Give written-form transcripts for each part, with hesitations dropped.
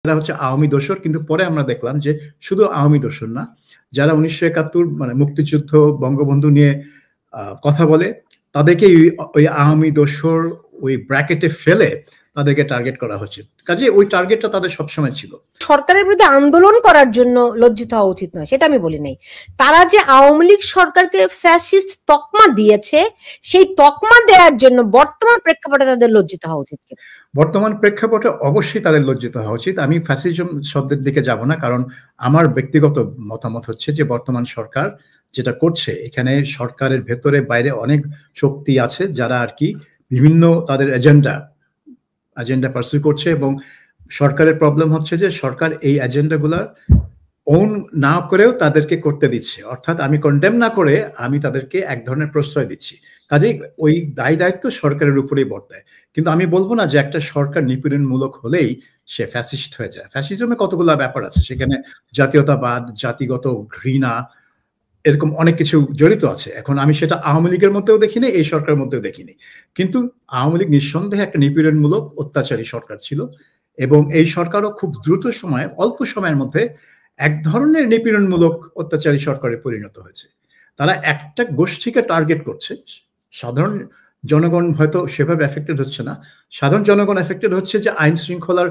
এরা হচ্ছে আওয়ামী দোসর, কিন্তু পরে আমরা দেখলাম যে শুধু আওয়ামী দোসর না, যারা ১৯৭১ মানে মুক্তিযুদ্ধ বঙ্গবন্ধু নিয়ে কথা বলে তাদেরকে ওই আওয়ামী দোসর ওই ব্র্যাকেটে ফেলে তাদেরকে টার্গেট করা হচ্ছে। কাজে ওই টার্গেটটা তাদের সবসময় ছিল। সরকারের বিরুদ্ধে আন্দোলন করার জন্য লজ্জিত হওয়া উচিত নয়, সেটা আমি বলি নাই। তারা যে আওয়ামী লীগ সরকারকে ফ্যাসিস্ট তকমা দিয়েছে, সেই তকমা দেওয়ার জন্য বর্তমান প্রেক্ষাপটে তাদের লজ্জিত হওয়া উচিত। বর্তমান প্রেক্ষাপটে অবশ্যই তাদের লজ্জিত হওয়া উচিত। আমি ফ্যাসিজম শব্দের দিকে যাব না, কারণ আমার ব্যক্তিগত মতামত হচ্ছে যে বর্তমান সরকার যেটা করছে, এখানে সরকারের ভেতরে বাইরে অনেক শক্তি আছে যারা আর কি বিভিন্ন তাদের এজেন্ডা পারসু করছে, এবং সরকারের প্রবলেম হচ্ছে যে সরকার এই এজেন্ডাগুলার ওন না করেও তাদেরকে করতে দিচ্ছে। অর্থাৎ আমি কন্ডেম না করে আমি তাদেরকে এক ধরনের প্রশ্রয় দিচ্ছি। কাজেই ওই দায়িত্ব সরকারের উপরেই বর্তায়। কিন্তু আমি বলবো না যে একটা সরকার নিপীড়নমূলক হলেই সে ফ্যাসিস্ট হয়ে যায়। ফ্যাসিজমে কতগুলো ব্যাপার আছে, সেখানে জাতীয়তাবাদ, জাতিগত ঘৃণা, এরকম অনেক কিছু জড়িত আছে। এখন আমি সেটা আওয়ামী লীগের মধ্যেও দেখিনি, এই সরকারের মধ্যেও দেখিনি। কিন্তু আওয়ামী লীগ নিঃসন্দেহে একটা নিপীড়নমূলক অত্যাচারী সরকার ছিল, এবং এই সরকারও খুব দ্রুত সময়ে, অল্প সময়ের মধ্যে এক ধরনের নিপীড়নমূলক অত্যাচারী সরকারে পরিণত হয়েছে। তারা একটা গোষ্ঠীকে টার্গেট করছে। সাধারণ জনগণ হয়তো সেভাবে এফেক্টেড হচ্ছে না। সাধারণ জনগণ এফেক্টেড হচ্ছে যে আইন শৃঙ্খলার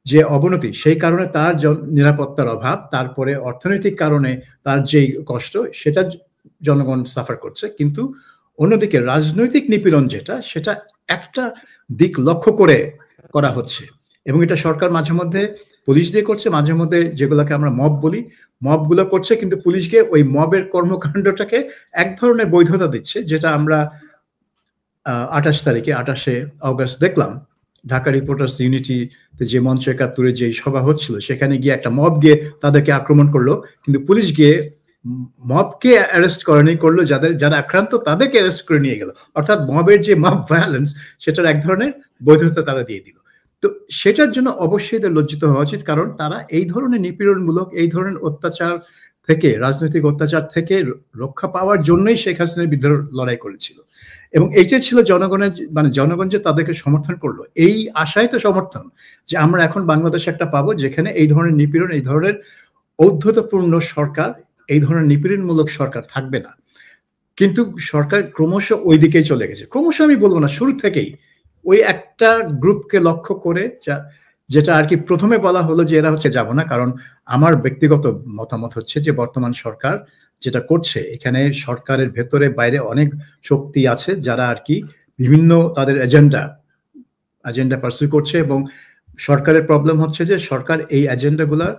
যে অবনতি, সেই কারণে তার নিরাপত্তার অভাব, তারপরে অর্থনৈতিক কারণে তার যেই কষ্ট, সেটা জনগণ সাফার করছে। কিন্তু অন্যদিকে রাজনৈতিক নিপীড়ন যেটা, সেটা একটা দিক লক্ষ্য করে করা হচ্ছে, এবং এটা সরকার মাঝে মধ্যে পুলিশ দিয়ে করছে, মাঝে মধ্যে যেগুলোকে আমরা মব বলি, মবগুলো করছে, কিন্তু পুলিশকে ওই মবের কর্মকাণ্ডটাকে এক ধরনের বৈধতা দিচ্ছে, যেটা আমরা 28শে অগস্ট দেখলাম ঢাকা রিপোর্টার্স ইউনিটিতে যে মঞ্চ ৭১ যে সভা হচ্ছিল, সেখানে গিয়ে একটা মব গিয়ে তাদেরকে আক্রমণ করলো, কিন্তু পুলিশ গিয়ে মবকে অ্যারেস্ট করেনি, করলো যারা আক্রান্ত তাদেরকে অ্যারেস্ট করে নিয়ে গেল। অর্থাৎ মবের যে মব ভায়োলেন্স, সেটার এক ধরনের বৈধতা তারা দিয়ে দিল। তো সেটার জন্য অবশ্যই এদের লজ্জিত হওয়া উচিত, কারণ তারা এই ধরনের নিপীড়নমূলক, এই ধরনের অত্যাচার থেকে, রাজনৈতিক অত্যাচার থেকে রক্ষা পাওয়ার জন্যই শেখ হাসিনার বিরুদ্ধে লড়াই করেছিল, এবং এইটাই ছিল জনগণের, মানে জনগণ যে তাদেরকে সমর্থন করলো, এই আশায় তো সমর্থন যে আমরা এখন বাংলাদেশে একটা পাবো যেখানে এই ধরনের নিপীড়ন, এই ধরনের ঔদ্ধত্যপূর্ণ সরকার, এই ধরনের নিপীড়নমূলক সরকার থাকবে না। কিন্তু সরকার ক্রমশ ওই দিকেই চলে গেছে। ক্রমশ আমি বলবো না, শুরু থেকেই ওই একটা গ্রুপকে লক্ষ্য করে, যেটা আর কি প্রথমে বলা হলো যে এরা হচ্ছে যাব না, কারণ আমার ব্যক্তিগত মতামত হচ্ছে যে বর্তমান সরকার যেটা করছে, এখানে সরকারের ভেতরে বাইরে অনেক শক্তি আছে যারা আর কি বিভিন্ন তাদের এজেন্ডা পারসু করছে, এবং সরকারের প্রবলেম হচ্ছে যে সরকার এই এজেন্ডাগুলার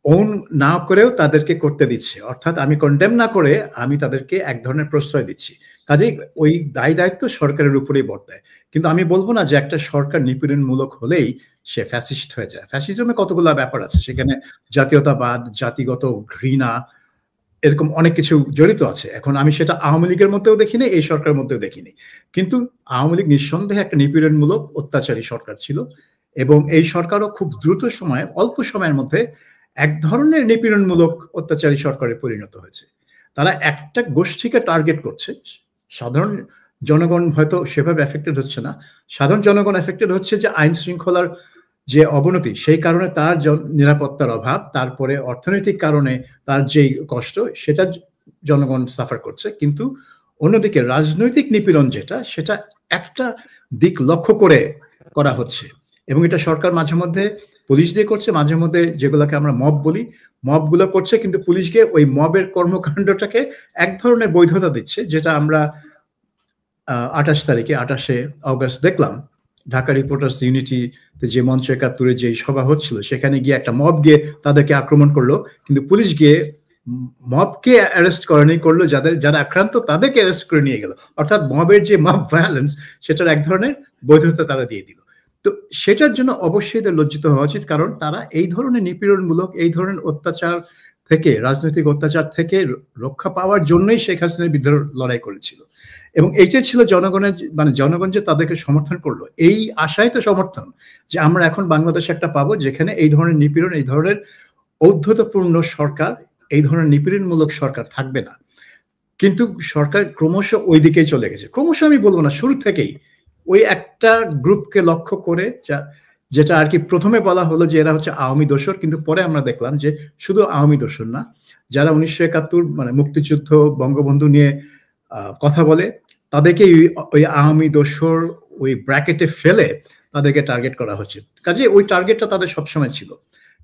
ওন না করেও তাদেরকে করতে দিচ্ছে। অর্থাৎ আমি কন্ডেম না করে আমি তাদেরকে এক ধরনের প্রশ্রয় দিচ্ছি। কাজেই ওই দায়িত্ব সরকারের উপরেই বর্তায়। কিন্তু আমি বলবো না যে একটা সরকার নিপীড়নমূলক হলেই সে ফ্যাসিস্ট হয়ে যায়। ফ্যাসিজমে কতগুলো ব্যাপার আছে, সেখানে জাতীয়তাবাদ, জাতিগত ঘৃণা, এরকম অনেক কিছু জড়িত আছে। এখন আমি সেটা আওয়ামী লীগের মধ্যেও দেখিনি, এই সরকারের মধ্যেও দেখিনি। কিন্তু আওয়ামী লীগ নিঃসন্দেহে একটা নিপীড়নমূলক অত্যাচারী সরকার ছিল, এবং এই সরকারও খুব দ্রুত সময়ে, অল্প সময়ের মধ্যে এক ধরনের নিপীড়নমূলক অত্যাচারী সরকারে পরিণত হয়েছে। তারা একটা গোষ্ঠীকে টার্গেট করছে। সাধারণ জনগণ হয়তো সেভাবে এফেক্টেড হচ্ছে না। সাধারণ জনগণ এফেক্টেড হচ্ছে যে আইন শৃঙ্খলার যে অবনতি, সেই কারণে তার নিরাপত্তার অভাব, তারপরে অর্থনৈতিক কারণে তার যেই কষ্ট, সেটা জনগণ সাফার করছে। কিন্তু অন্যদিকে রাজনৈতিক নিপীড়ন যেটা, সেটা একটা দিক লক্ষ্য করে করা হচ্ছে, এবং এটা সরকার মাঝে মধ্যে পুলিশ দিয়ে করছে, মাঝে মধ্যে যেগুলোকে আমরা মব বলি, মবগুলো করছে, কিন্তু পুলিশকে ওই মবের কর্মকাণ্ডটাকে এক ধরনের বৈধতা দিচ্ছে, যেটা আমরা 28শে অগস্ট দেখলাম ঢাকা রিপোর্টার্স ইউনিটিতে যে মঞ্চ ৭১ যে সভা হচ্ছিল, সেখানে গিয়ে একটা মব গিয়ে তাদেরকে আক্রমণ করলো, কিন্তু পুলিশ গিয়ে মবকে অ্যারেস্ট করেনি, করলো যারা আক্রান্ত তাদেরকে অ্যারেস্ট করে নিয়ে গেল। অর্থাৎ মবের যে মব ভায়োলেন্স, সেটার এক ধরনের বৈধতা তারা দিয়ে দিল। তো সেটার জন্য অবশ্যই এদের লজ্জিত হওয়া উচিত, কারণ তারা এই ধরনের নিপীড়নমূলক, এই ধরনের অত্যাচার থেকে, রাজনৈতিক অত্যাচার থেকে রক্ষা পাওয়ার জন্যই শেখ হাসিনার বিরুদ্ধে লড়াই করেছিল, এবং এইটাই ছিল জনগণের, মানে জনগণ যে তাদেরকে সমর্থন করলো, এই আশায় তো সমর্থন যে আমরা এখন বাংলাদেশে একটা পাবো যেখানে এই ধরনের নিপীড়ন, এই ধরনের ঔদ্ধত্যপূর্ণ সরকার, এই ধরনের নিপীড়নমূলক সরকার থাকবে না। কিন্তু সরকার ক্রমশ ওই দিকেই চলে গেছে। ক্রমশ আমি বলবো না, শুরু থেকেই ওই একটা গ্রুপকে লক্ষ্য করে, যেটা আর কি প্রথমে বলা হলো যে এরা হচ্ছে আওয়ামী দোসর, কিন্তু পরে আমরা দেখলাম যে শুধু আওয়ামী দোসর না, যারা 1971 মানে মুক্তিযুদ্ধ বঙ্গবন্ধু নিয়ে কথা বলে তাদেরকে ওই আওয়ামী দোসর ওই ব্র্যাকেটে ফেলে তাদেরকে টার্গেট করা হচ্ছে। কাজে ওই টার্গেটটা তাদের সবসময় ছিল।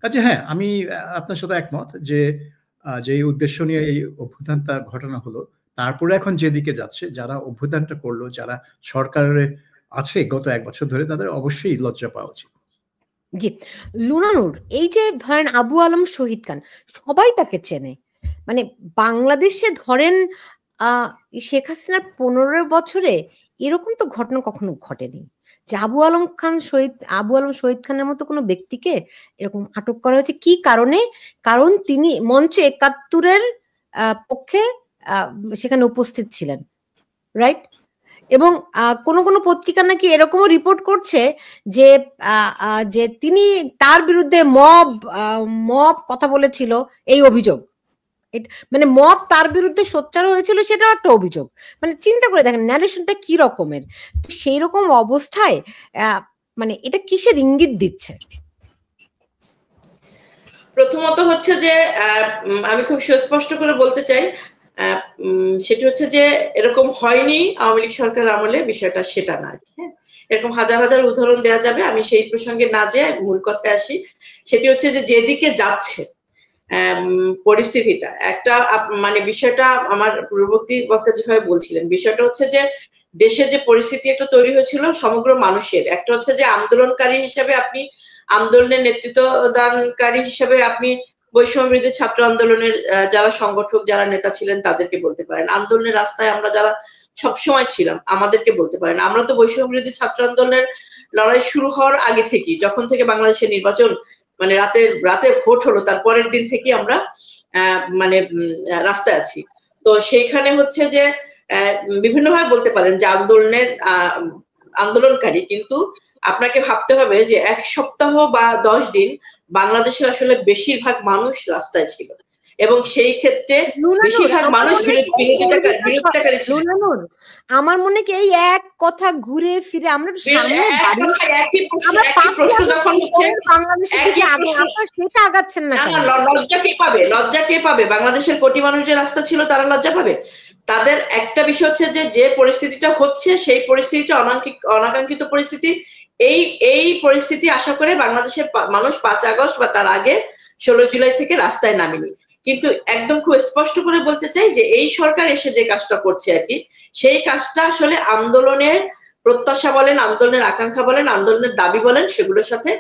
কাজে হ্যাঁ, আমি আপনার সাথে একমত যে যে উদ্দেশ্য নিয়ে এই অভ্যুত্থানটা ঘটানো হলো, তারপরে এখন যেদিকে যাচ্ছে, যারা অভ্যুত্থানটা করলো, যারা সরকারে আছে গত 1 বছর ধরে, তাদের অবশ্যই লজ্জা পাওয়া উচিত। জি, লুনানুর, এই যে ধরেন আবু আলম শহীদ খান, সবাই তাকে চেনে, মানে বাংলাদেশে ধরেন শেখ হাসিনার 15 বছরে এরকম তো ঘটনা কখনো ঘটেনি যে আবু আলম শহীদ খানের মতো কোনো ব্যক্তিকে এরকম আটক করা হয়েছে। কি কারণে? কারণ তিনি মঞ্চ 71-এর পক্ষে সেখানে উপস্থিত ছিলেন, রাইট? এবং কোন কোন পত্রিকা নাকি এরকমও রিপোর্ট করছে যে যে তিনি তার বিরুদ্ধে মব কথা বলেছিল, এই অভিযোগ, মানে মব তার বিরুদ্ধে সোচ্চার হয়েছিল, সেটাও একটা অভিযোগ। মানে চিন্তা করে দেখেন ন্যারেশনটা কি রকমের। তো সেই রকম অবস্থায় মানে এটা কিসের ইঙ্গিত দিচ্ছে? প্রথমত হচ্ছে যে আমি খুব সুস্পষ্ট করে বলতে চাই, সেটা হচ্ছে যে এরকম হয়নি আওয়ামী লীগ সরকার আমলে, বিষয়টা সেটা না। হ্যাঁ, এরকম হাজার হাজার উদাহরণ দেওয়া যাবে, আমি সেই প্রসঙ্গে না যেয়ে মূল কথায় আসি। সেটি হচ্ছে যে যেদিকে যাচ্ছে পরিস্থিতিটা, একটা মানে বিষয়টা আমার পূর্ববর্তী বক্তা যেভাবে বলছিলেন, বিষয়টা হচ্ছে যে দেশে যে পরিস্থিতি একটা তৈরি হয়েছিল সমগ্র মানুষের, একটা হচ্ছে যে আন্দোলনকারী হিসেবে আপনি, আন্দোলনের নেতৃত্ব দানকারী হিসেবে আপনি বৈষম্য বিরোধী ছাত্র আন্দোলনের যারা সংগঠক, যারা নেতা ছিলেন তাদেরকে বলতে পারেন, আন্দোলনের রাস্তায় আমরা যারা সবসময় ছিলাম আমাদেরকে বলতে পারেন। আমরা তো বৈষম্য বিরোধী ছাত্র আন্দোলনের লড়াই শুরু হওয়ার আগে থেকেই, যখন থেকে বাংলাদেশের নির্বাচন মানে রাতে ভোট হলো তার পরের দিন থেকে আমরা মানে রাস্তায় আছি। তো সেইখানে হচ্ছে যে বিভিন্নভাবে বলতে পারেন যে আন্দোলনকারী, কিন্তু আপনাকে ভাবতে হবে যে 1 সপ্তাহ বা 10 দিন বাংলাদেশের আসলে বেশিরভাগ মানুষ রাস্তায় ছিল, এবং সেই ক্ষেত্রে বেশিরভাগ মানুষ বিরোধিতাকারী ছিল। আমার মনে কি এই এক কথা ঘুরে ফিরে আমরা সেটা আগাচ্ছেন না। লজ্জা কে পাবে? বাংলাদেশের কোটি মানুষ যে রাস্তা ছিল তারা লজ্জা পাবে? তাদের একটা বিষয় হচ্ছে যে পরিস্থিতিটা হচ্ছে সেই পরিস্থিতিটা অনাকাঙ্ক্ষিত পরিস্থিতি। এই পরিস্থিতি আশা করে বাংলাদেশের মানুষ 5 আগস্ট বা তার আগে 16 জুলাই থেকে রাস্তায় নামেনি। কিন্তু একদম খুব স্পষ্ট করে বলতে চাই যে এই সরকার এসে যে কাজটা করছে আর কি, সেই কাজটা আসলে আন্দোলনের প্রত্যাশা বলেন, আন্দোলনের আকাঙ্ক্ষা বলেন, আন্দোলনের দাবি বলেন, সেগুলোর সাথে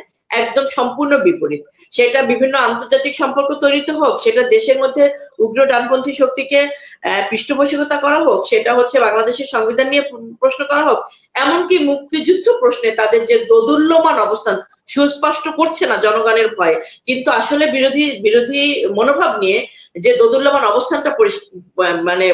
একদম সম্পূর্ণ বিপরীত। সেটা বিভিন্ন আন্তর্জাতিক সম্পর্ক তৈরিতে হোক, সেটা দেশের মধ্যে উগ্র ডানপন্থী শক্তিকে পৃষ্ঠপোষকতা করা হোক, সেটা হচ্ছে বাংলাদেশের সংবিধান নিয়ে প্রশ্ন করা হোক, এমনকি মুক্তিযুদ্ধ প্রশ্নে তাদের যে দোদুল্যমান অবস্থান সুস্পষ্ট করছে না জনগণের ভয়ে, কিন্তু আসলে বিরোধী মনোভাব নিয়ে যে দোদুল্যমান অবস্থানটা মানে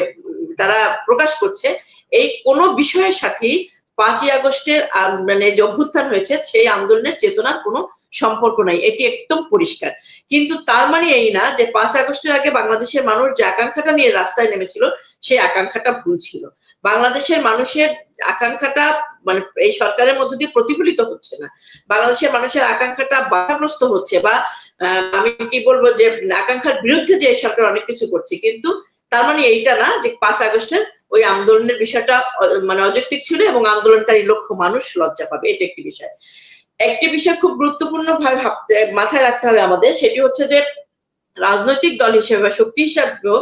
তারা প্রকাশ করছে, এই কোনো বিষয়ের সাথেই 5ই আগস্টের মানে যে অভ্যুত্থান হয়েছে সেই আন্দোলনের চেতনার কোনো সম্পর্ক নাই, এটি একদম পরিষ্কার। কিন্তু তার মানে এই না যে 5 আগস্টের আগে বাংলাদেশের মানুষ যে আকাঙ্ক্ষাটা নিয়ে রাস্তায় নেমেছিল সেই আকাঙ্ক্ষাটা ভুল ছিল। বাংলাদেশের মানুষের আকাঙ্ক্ষাটা মানে এই সরকারের মধ্য দিয়ে প্রতিফলিত হচ্ছে না। বাংলাদেশের মানুষের আকাঙ্ক্ষাটা বাধাগ্রস্ত হচ্ছে, বা আমি কি বলবো যে আকাঙ্ক্ষার বিরুদ্ধে যে সরকার অনেক কিছু করছে, কিন্তু তার মানে এইটা না যে 5 আগস্টের ওই আন্দোলনের বিষয়টা মানে অযৌক্তিক ছিল এবং আন্দোলনকারী লক্ষ মানুষ লজ্জা পাবে। এটা একটি বিষয়। একটি বিষয় খুব গুরুত্বপূর্ণ ভাবে মাথায় রাখতে হবে আমাদের, সেটি হচ্ছে যে রাজনৈতিক দল হিসেবে বা শক্তি হিসেবেও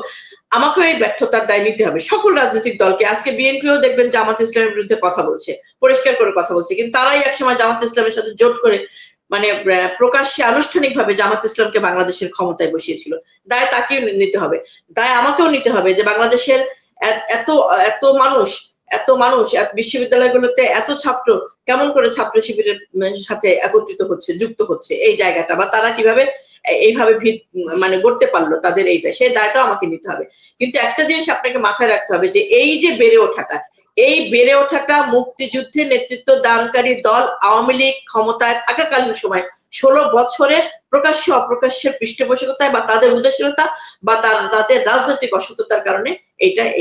আমাকেও এই ব্যর্থতার দায় নিতে হবে, সকল রাজনৈতিক দলকে। আজকে বিএনপিও দেখবেন জামাত ইসলামের বিরুদ্ধে কথা বলছে, পরিষ্কার করে কথা বলছে, কিন্তু তারাই একসময় জামাত ইসলামের সাথে জোট করে মানে প্রকাশ্যে আনুষ্ঠানিকভাবে জামাত ইসলামকে বাংলাদেশের ক্ষমতায় বসিয়েছিল। দায় তাকেও নিতে হবে, দায় আমাকেও নিতে হবে যে বাংলাদেশের এত মানুষ বিশ্ববিদ্যালয়গুলোতে এত ছাত্র কেমন করে ছাত্র শিবিরের সাথে একত্রিত হচ্ছে, যুক্ত হচ্ছে, এই জায়গাটা বা তারা কিভাবে এইভাবে মানে গড়তে পারলো তাদের এইটা, সেই দায়টাও আমাকে নিতে হবে। কিন্তু একটা জিনিস আপনাকে মাথায় রাখতে হবে যে এই যে বেড়ে ওঠাটা মুক্তিযুদ্ধে নেতৃত্ব দানকারী দল আওয়ামী লীগ ক্ষমতায় থাকাকালীন সময় 16 বছরে প্রকাশ্য অপ্রকাশ্যের পৃষ্ঠপোষকতায় বা তাদের উদাসীনতা বা তাদের রাজনৈতিক অসততার কারণে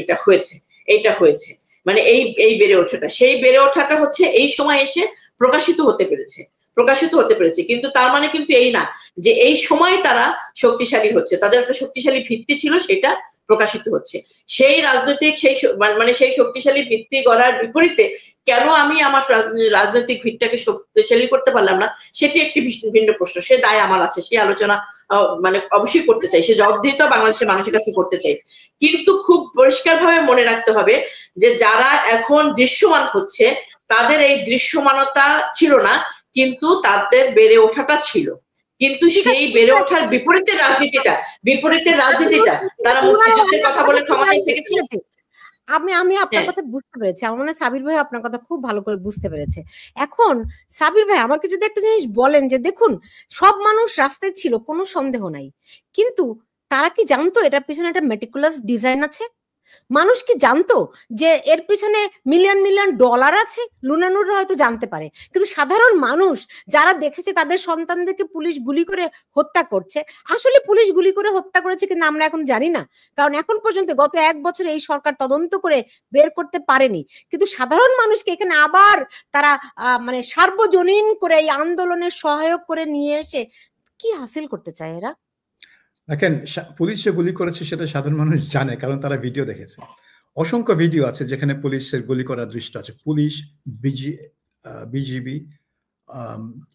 এটা হয়েছে। মানে এই বেড়ে ওঠাটা, সেই বেড়ে ওঠাটা হচ্ছে এই সময় এসে প্রকাশিত হতে পেরেছে। প্রকাশিত হতে পেরেছে, কিন্তু তার মানে কিন্তু এই না যে এই সময় তারা শক্তিশালী হচ্ছে। তাদের একটা শক্তিশালী ভিত্তি ছিল, সেটা প্রকাশিত হচ্ছে। সেই রাজনৈতিক মানে সেই শক্তিশালী ভিত্তি গড়ার বিপরীতে কেন আমি আমার রাজনৈতিক ভিত্তিটাকে শক্তিশালী করতে পারলাম না, সেটি একটি ভিন্ন প্রশ্ন। সে দায় আমার আছে, সেই আলোচনা মানে অবশ্যই করতে চাই, সে জবাবদিহিতা বাংলাদেশের মানুষের কাছে করতে চাই। কিন্তু খুব পরিষ্কারভাবে মনে রাখতে হবে যে যারা এখন দৃশ্যমান হচ্ছে তাদের এই দৃশ্যমানতা ছিল না, কিন্তু তাদের বেড়ে ওঠাটা ছিল। কিন্তু সেই বেড়ে ওঠার বিপরীতে রাজনীতিটা তারা মুক্তিযুদ্ধের কথা বলে ক্ষমতায় থেকেছে। আমি আপনার কথা বুঝতে পেরেছি, আমার মনে হয় সাবির ভাই আপনার কথা খুব ভালো করে বুঝতে পেরেছে। এখন সাবির ভাই আমাকে যদি একটা জিনিস বলেন যে দেখুন সব মানুষ রাস্তায় ছিল, কোনো সন্দেহ নাই, কিন্তু তারা কি জানতো এটার পিছনে একটা মেটিকুলাস ডিজাইন আছে? মানুষ কি জানতো যে এর পিছনে মিলিয়ন মিলিয়ন ডলার আছে? লুনানুর হয়তো জানতে পারে, কিন্তু সাধারণ মানুষ যারা দেখেছে তাদের সন্তানদেরকে পুলিশ গুলি করে হত্যা করছে, আসলে পুলিশ গুলি করে হত্যা করেছে কিন্তু আমরা এখন জানি না, কারণ এখন পর্যন্ত গত 1 বছরে এই সরকার তদন্ত করে বের করতে পারেনি। কিন্তু সাধারণ মানুষকে এখানে আবার তারা মানে সার্বজনীন করে এই আন্দোলনের সহায়ক করে নিয়ে এসে কি হাসিল করতে চায় এরা? দেখেন, পুলিশ যে গুলি করেছে সেটা সাধারণ মানুষ জানে, কারণ তারা ভিডিও দেখেছে। অসংখ্য ভিডিও আছে যেখানে পুলিশের গুলি করার দৃশ্য আছে। পুলিশ, বিজিবি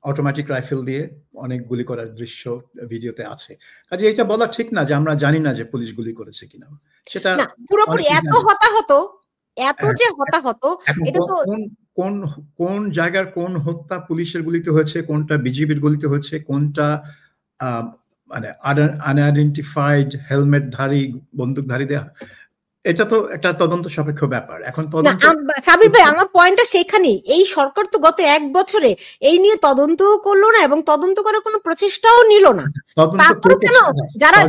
অটোমেটিক রাইফেল দিয়ে অনেক গুলি করার দৃশ্য ভিডিওতে আছে। কাজে এটা বলা ঠিক না যে আমরা জানি না যে পুলিশ গুলি করেছে কিনা। সেটা পুরোপুরি এত হতাহত, এত যে হতাহত, এটা তো কোন জায়গার কোন হত্যা পুলিশের গুলিতে হয়েছে, কোনটা বিজিবির গুলিতে হয়েছে, কোনটা মানে আনআইডেন্টিফাইড হেলমেটধারী বন্দুকধারীদের, এটা তো একটা তদন্ত সাপেক্ষ ব্যাপার। এখন তদন্ত সাবির ভাই আমার পয়েন্টটা সেখানেই, এই সরকার তো গত 1 বছরে এই নিয়ে তদন্তও করলো না এবং তদন্ত করার কোনো প্রচেষ্টাও নিল না। তারপর কেন যারা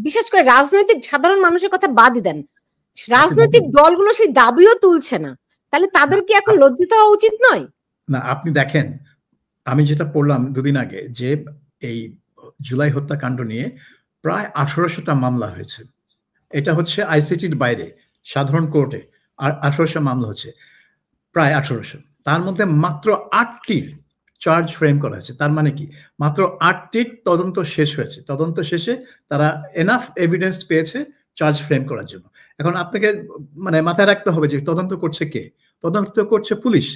বিশেষ করে রাজনৈতিক সাধারণ মানুষের কথা বাদই দেন, রাজনৈতিক দলগুলো সেই দাবিও তুলছে না, তাহলে তাদের কি এখন লজ্জিত হওয়া উচিত নয়? না, আপনি দেখেন আমি যেটা পড়লাম দুদিন আগে যে এই জুলাই হত্যাকাণ্ড নিয়ে প্রায় 1800টা মামলা হয়েছে। এটা হচ্ছে আইসিটির বাইরে সাধারণ কোর্টে আর 1800 মামলা হচ্ছে, প্রায় 1800। তার মধ্যে মাত্র 8টির চার্জ ফ্রেম করা হয়েছে। তার মানে কি, মাত্র 8টির তদন্ত শেষ হয়েছে। তদন্ত শেষে তারা এনাফ এভিডেন্স পেয়েছে চার্জ ফ্রেম করার জন্য। এখন আপনাকে মানে মাথায় রাখতে হবে যে তদন্ত করছে কে? তদন্ত করছে পুলিশ।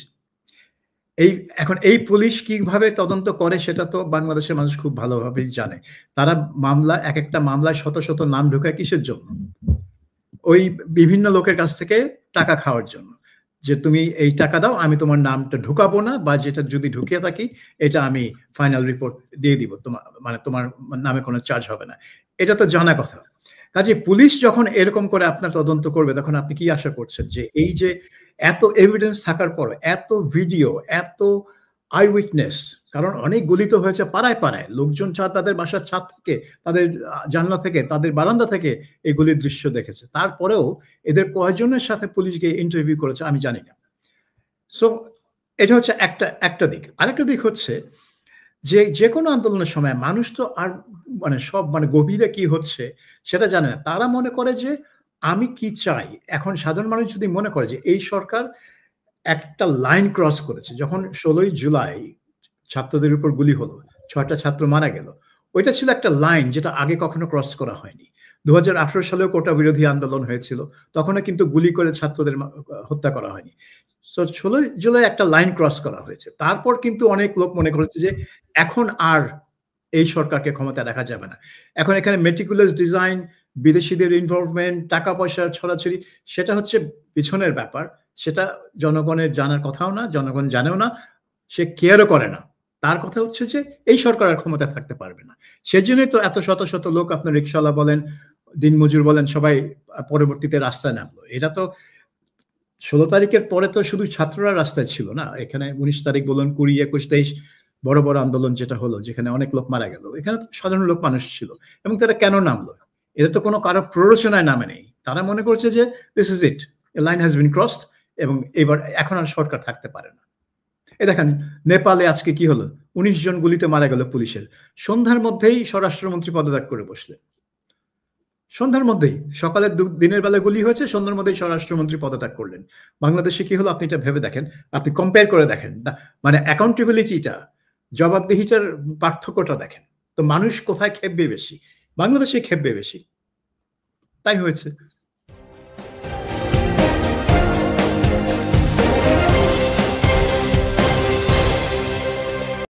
এখন এই পুলিশ কিভাবে তদন্ত করে সেটা তো বাংলাদেশের মানুষ খুব ভালোভাবেই জানে। তারা মামলা, এক একটা মামলায় শত শত নাম ঢোকায় কিসের জন্য? ওই বিভিন্ন লোকের কাছ থেকে টাকা খাওয়ার জন্য, যে তুমি এই টাকা দাও আমি তোমার নামটা ঢুকাবো না, বা যেটা যদি ঢুকিয়ে থাকি এটা আমি ফাইনাল রিপোর্ট দিয়ে দিব, তোমার মানে তোমার নামে কোনো চার্জ হবে না। এটা তো জানা কথা। কাজে পুলিশ যখন এরকম করে আপনার তদন্ত করবে তখন আপনি কি আশা করছেন যে এই যে এত এভিডেন্স থাকার পর, এত ভিডিও, এত আই উইটনেস, কারণ অনেক গুলি তো হয়েছে পাড়ায় পাড়ায়, লোকজন তাদের বাসার ছাদ থেকে, তাদের জানলা থেকে, তাদের বারান্দা থেকে এই গুলির দৃশ্য দেখেছে। তারপরেও এদের কয়জনের সাথে পুলিশ গিয়ে ইন্টারভিউ করেছে আমি জানি না। সো এটা হচ্ছে একটা দিক। আরেকটা দিক হচ্ছে যে কোনো আন্দোলনের সময় মানুষ তো আর মানে সব মানে গভীরে কি হচ্ছে সেটা জানে না। তারা মনে করে যে আমি কি চাই। এখন সাধারণ মানুষ যদি মনে করে যে এই সরকার একটা লাইন ক্রস করেছে, যখন 16ই জুলাই ছাত্রদের উপর গুলি হলো, 6টা ছাত্র মারা গেল, ওইটা ছিল একটা লাইন যেটা আগে কখনো ক্রস করা হয়নি। 2018 সালেও কোটা বিরোধী আন্দোলন হয়েছিল, তখনও কিন্তু গুলি করে ছাত্রদের হত্যা করা হয়নি। 16ই জুলাই একটা লাইন ক্রস করা হয়েছে। তারপর কিন্তু অনেক লোক মনে করেছে যে এখন আর এই সরকারকে ক্ষমতা রাখা যাবে না। এখন এখানে মেটিকুলাস ডিজাইন, বিদেশিদের ইনভলভমেন্ট, টাকা পয়সার ছড়াছড়ি, সেটা হচ্ছে পিছনের ব্যাপার। সেটা জনগণের জানার কথাও না, জনগণ জানেও না, সে কেয়ারও করে না। তার কথা হচ্ছে যে এই সরকার আর ক্ষমতা থাকতে পারবে না। সেজন্যই তো এত শত শত লোক, আপনার রিক্সাওয়ালা বলেন, দিনমজুর বলেন, সবাই পরবর্তীতে রাস্তায় নামলো। এটা তো 16 তারিখের পরে তো শুধু ছাত্ররা রাস্তায় ছিল না, এখানে 19 তারিখ বলুন, 20, 21, 23 বড় বড় আন্দোলন যেটা হলো, যেখানে অনেক লোক মারা গেল, এখানে তো সাধারণ লোক মানুষ ছিল। এবং তারা কেন নামলো? এটা তো কোনো কারো প্ররোচনায় নামে নেই। তারা মনে করছে যে this is it, A line has been crossed, এবং এখন আর সরকার থাকতে পারে না। এই দেখেন নেপালে আজকে কি হলো, 19 জন গুলিতে মারা গেল পুলিশের। সন্ধ্যার মধ্যেই স্বরাষ্ট্রমন্ত্রী পদত্যাগ করে বসলেন। সন্ধ্যার মধ্যেই, সকালে দিনের বেলা গুলি হয়েছে, সন্ধ্যার মধ্যেই স্বরাষ্ট্রমন্ত্রী পদত্যাগ করলেন। বাংলাদেশে কি হলো আপনি এটা ভেবে দেখেন, আপনি কম্পেয়ার করে দেখেন। মানে অ্যাকাউন্টেবিলিটিটা জবাবদিহিতার পার্থক্যটা দেখেন। তো মানুষ কোথায় খেপবে বেশি? বাংলাদেশে খেপবে বেশি, তাই হয়েছে।